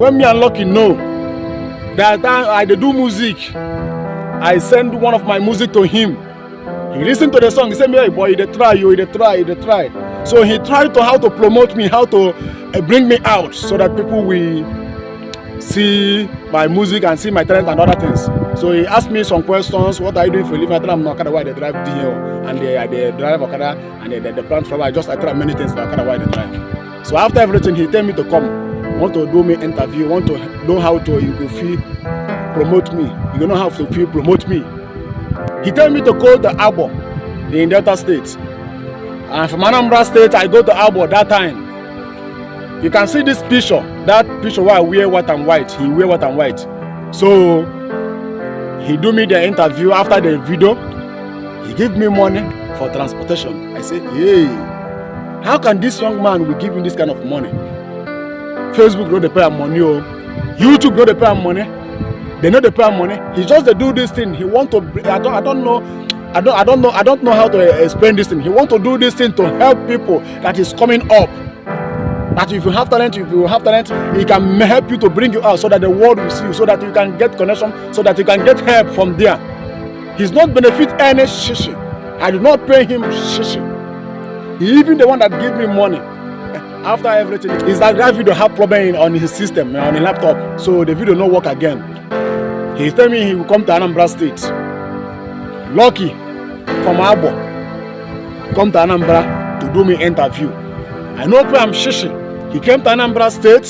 When me and Lucky know that I do music, I send one of my music to him. He listened to the song. He said, "Hey boy, they try. So he tried to how to promote me, how to bring me out, so that people will see my music and see my talent and other things. So he asked me some questions. What are you doing for a living? I told him I'm Okada, why they drive DL and they drive Okada and they plant flower. I tell him many things about Okada, why they drive. So after everything, he tell me to come. Want to do me interview, want to know how to promote me. You know how to promote me. He tell me to go to Abo in Delta State. And from Anambra State, I go to Abo that time. You can see this picture. That picture where I wear white and white. He wear white and white. So he do me the interview. After the video, he give me money for transportation. I say, hey, how can this young man will give me this kind of money? Facebook know they pay money, oh. YouTube know they pay money. They know they pay money. He just they do this thing. He want to. I don't know how to explain this thing. He want to do this thing to help people that is coming up. That if you have talent, he can help you to bring you out so that the world will see you, so that you can get connection, so that you can get help from there. He's not benefit any shishi. I do not pay him shishi. He even the one that give me money. After everything, is that video have problem on his system, on his laptop, so the video no work again. He tell me he will come to Anambra State. Lucky from Abo come to Anambra to do me interview. I know where I'm shishi. He came to Anambra State.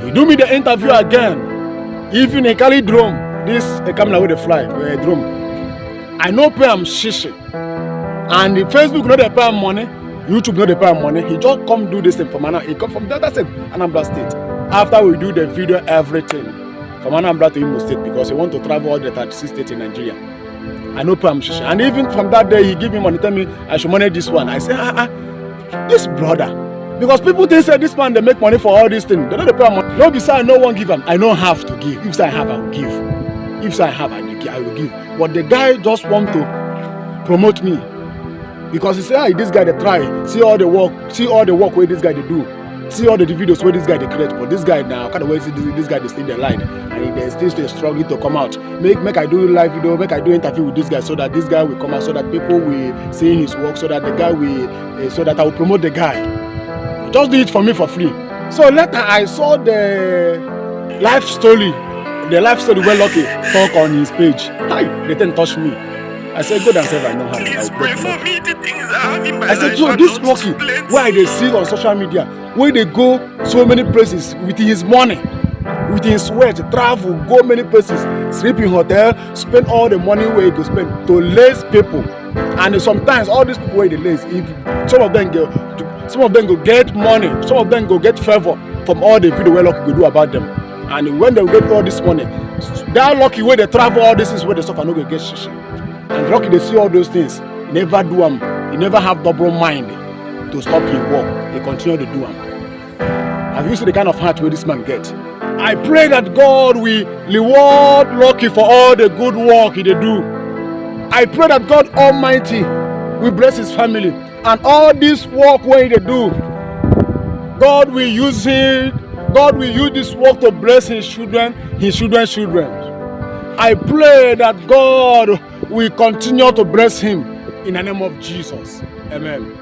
He do me the interview again. Even he carry drone. This a camera with the fly, drone. I know where I'm shishi. And the Facebook know they pay money. YouTube know they pay money. He just come do this thing from Anambra. He come from Delta State, Anambra State. After we do the video, everything from Anambra to Imo State, because he want to travel all the 36 states in Nigeria. I know Pam Shishi. And even from that day, he give me money, tell me I should manage this one. I say, this brother. Because people think say this man they make money for all these things. They don't pay money. No, besides no one give him. I don't have to give. If I have, I will give. If I have, I will give. But the guy just want to promote me. Because he say, hey, this guy they try, see all the work where this guy they do, see all the videos where this guy they create. But this guy now, kind of way see this guy they stay their line, and they still struggling to come out. Make I do live video, make I do interview with this guy, so that this guy will come out, so that people will see his work, so that the guy will, so that I will promote the guy. Just do it for me for free. So later I saw the life story where Lucky talk on his page. Hi, they didn't touch me. I said, go downstairs, I know how to pray for me. I said, so this Lucky, why they see on social media, where they go so many places with his money, with his sweat, travel, go many places, sleep in hotel, spend all the money where he go spend to laze people. And sometimes all these people where they laze, if some of them go get money, some of them go get favor from all the video where Lucky go do about them. And when they get all this money, that Lucky where they travel, all this is where they suffer, no go get shishi. And Lucky, they see all those things. He never do them. He never have double mind to stop his work. He continue to do them. Have you seen the kind of heart where this man get? I pray that God will reward Lucky for all the good work he do. I pray that God Almighty will bless his family and all this work where they do. God will use it. God will use this work to bless his children's children. I pray that God will continue to bless him in the name of Jesus. Amen.